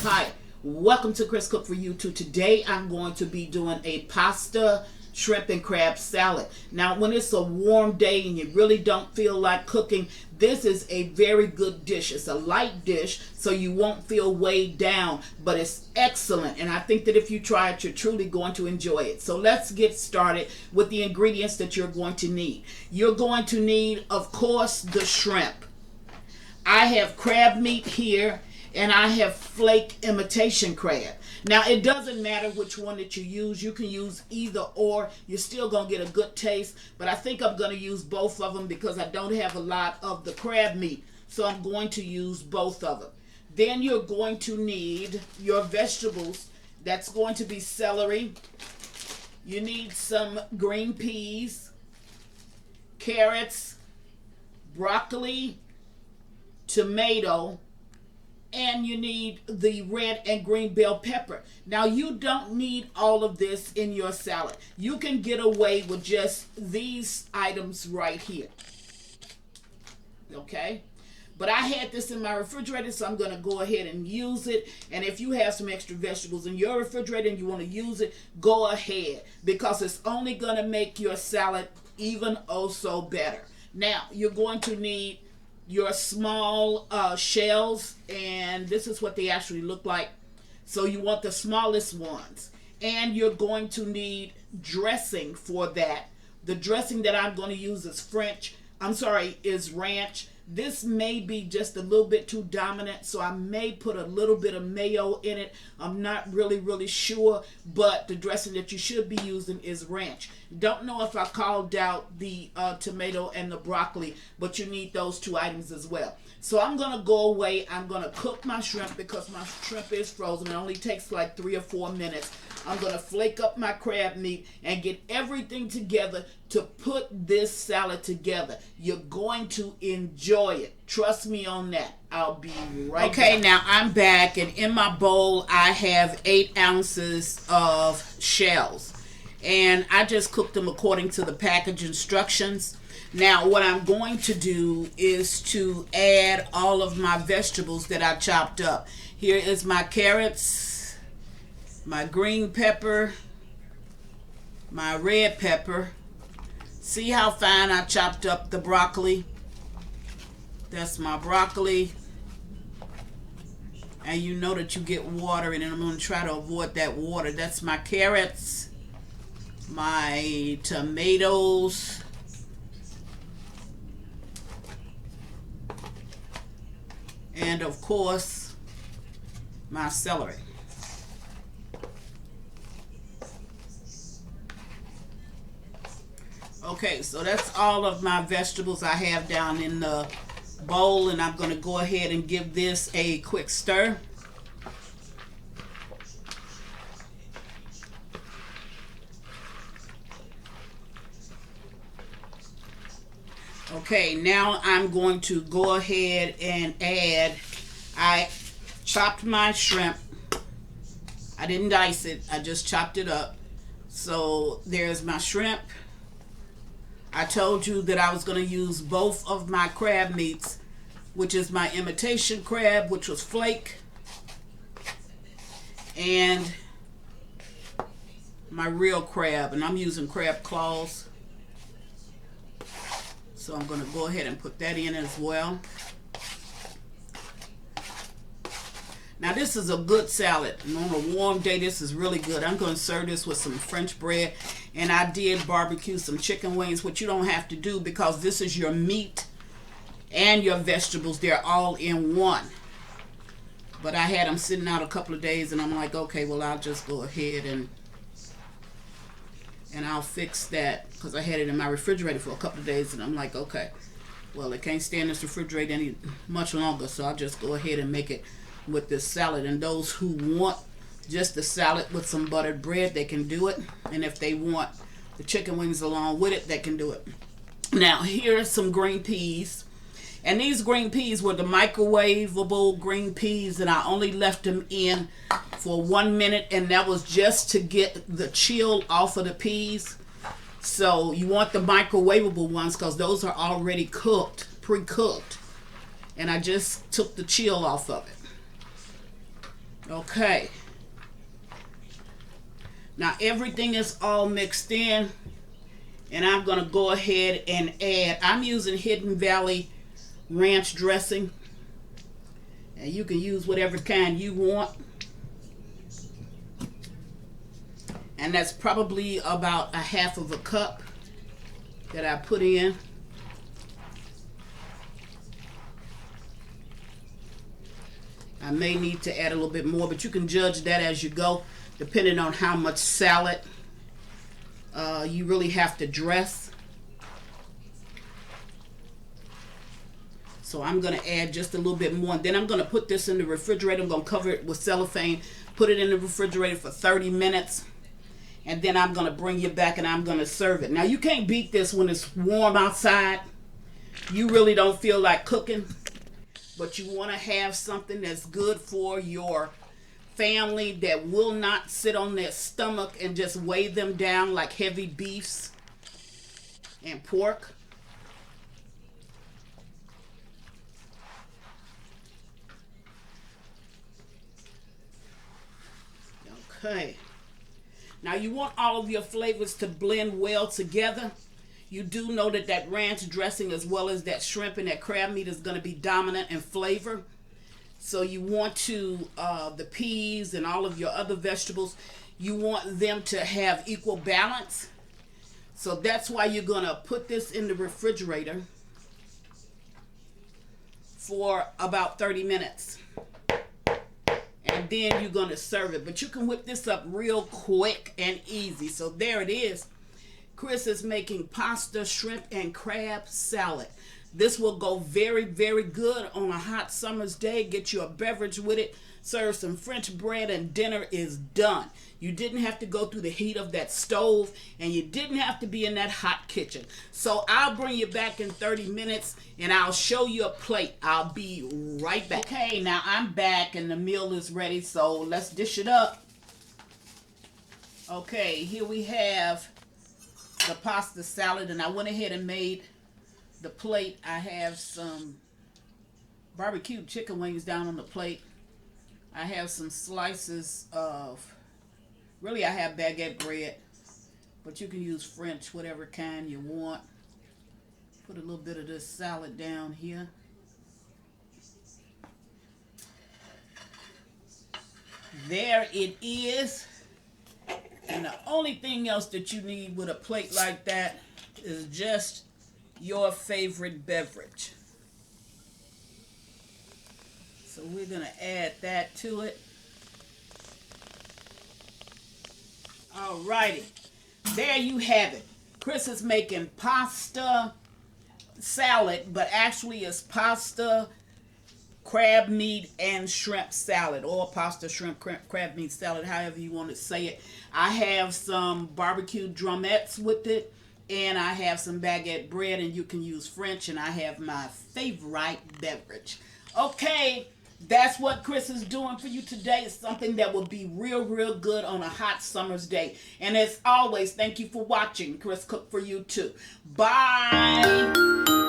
Hi, welcome to Chris Cook for YouTube. Today I'm going to be doing a pasta, shrimp, and crab salad. Now when it's a warm day and you really don't feel like cooking, this is a very good dish. It's a light dish, so you won't feel weighed down, but it's excellent. And I think that if you try it, you're truly going to enjoy it. So let's get started with the ingredients that you're going to need. You're going to need, of course, the shrimp. I have crab meat here, and I have flaked imitation crab. Now, it doesn't matter which one that you use. You can use either or. You're still going to get a good taste. But I think I'm going to use both of them because I don't have a lot of the crab meat. So I'm going to use both of them. Then you're going to need your vegetables. That's going to be celery. You need some green peas, carrots, broccoli, tomato, and you need the red and green bell pepper. Now, you don't need all of this in your salad. You can get away with just these items right here. Okay? But I had this in my refrigerator, so I'm going to go ahead and use it. And if you have some extra vegetables in your refrigerator and you want to use it, go ahead, because it's only going to make your salad even oh so better. Now, you're going to need your small shells, and this is what they actually look like. So you want the smallest ones, and you're going to need dressing for that. The dressing that I'm going to use is ranch. This may be just a little bit too dominant, so I may put a little bit of mayo in it. I'm not really sure, but the dressing that you should be using is ranch. Don't know if I called out the tomato and the broccoli, but you need those two items as well. So I'm going to go away. I'm going to cook my shrimp because my shrimp is frozen. It only takes like 3 or 4 minutes. I'm going to flake up my crab meat and get everything together to put this salad together. You're going to enjoy it. Trust me on that. I'll be right back. Okay, now I'm back, and in my bowl I have 8 ounces of shells. And I just cooked them according to the package instructions. Now, what I'm going to do is to add all of my vegetables that I chopped up. Here is my carrots, my green pepper, my red pepper. See how fine I chopped up the broccoli? That's my broccoli. And you know that you get water in it. I'm going to try to avoid that water. That's my carrots, my tomatoes, and of course my celery. Okay, so that's all of my vegetables I have down in the bowl, and I'm going to go ahead and give this a quick stir. Okay, now I'm going to go ahead and add, I chopped my shrimp. I didn't dice it, I just chopped it up. So there's my shrimp. I told you that I was going to use both of my crab meats, which is my imitation crab, which was flake, and my real crab, and I'm using crab claws. So I'm going to go ahead and put that in as well. Now this is a good salad, and on a warm day this is really good. I'm going to serve this with some French bread, and I did barbecue some chicken wings, which you don't have to do because this is your meat and your vegetables. They're all in one. But I had them sitting out a couple of days, and I'm like, okay, well, I'll just go ahead and I'll fix that, because I had it in my refrigerator for a couple of days, and I'm like, okay, well, it can't stay in this refrigerator any much longer, so I'll just go ahead and make it with this salad. And those who want just the salad with some buttered bread, they can do it. And if they want the chicken wings along with it, they can do it. Now, here are some green peas. And these green peas were the microwavable green peas, and I only left them in for 1 minute, and that was just to get the chill off of the peas. So you want the microwavable ones because those are already cooked, pre-cooked. And I just took the chill off of it. Okay. Now everything is all mixed in, and I'm going to go ahead and add, I'm using Hidden Valley ranch dressing, and you can use whatever kind you want. And that's probably about a half of a cup that I put in. I may need to add a little bit more, but you can judge that as you go, depending on how much salad you really have to dress. So I'm going to add just a little bit more, and then I'm going to put this in the refrigerator. I'm going to cover it with cellophane, put it in the refrigerator for 30 minutes, and then I'm going to bring you back and I'm going to serve it. Now you can't beat this when it's warm outside. You really don't feel like cooking, but you want to have something that's good for your family, that will not sit on their stomach and just weigh them down like heavy beefs and pork. Okay. Now you want all of your flavors to blend well together. You do know that that ranch dressing as well as that shrimp and that crab meat is going to be dominant in flavor. So you want to, the peas and all of your other vegetables, you want them to have equal balance. So that's why you're going to put this in the refrigerator for about 30 minutes. And then you're going to serve it. But you can whip this up real quick and easy. So there it is. Chris is making pasta, shrimp, and crab salad. This will go very, very good on a hot summer's day. Get you a beverage with it. Serve some French bread and dinner is done. You didn't have to go through the heat of that stove, and you didn't have to be in that hot kitchen. So I'll bring you back in 30 minutes and I'll show you a plate. I'll be right back. Okay, now I'm back and the meal is ready, so let's dish it up. Okay, here we have the pasta salad, and I went ahead and made the plate. I have some barbecued chicken wings down on the plate. I have some slices of, really I have baguette bread, but you can use French, whatever kind you want. Put a little bit of this salad down here. There it is. And the only thing else that you need with a plate like that is just your favorite beverage. So we're going to add that to it. Alrighty. There you have it. Chris is making pasta salad, but actually it's pasta, crab meat, and shrimp salad, or pasta, shrimp, crab meat salad, however you want to say it. I have some barbecued drumettes with it, and I have some baguette bread, and you can use French, and I have my favorite beverage. Okay, that's what Chris is doing for you today. It's something that will be real, real good on a hot summer's day. And as always, thank you for watching. Chris cooked for you too. Bye.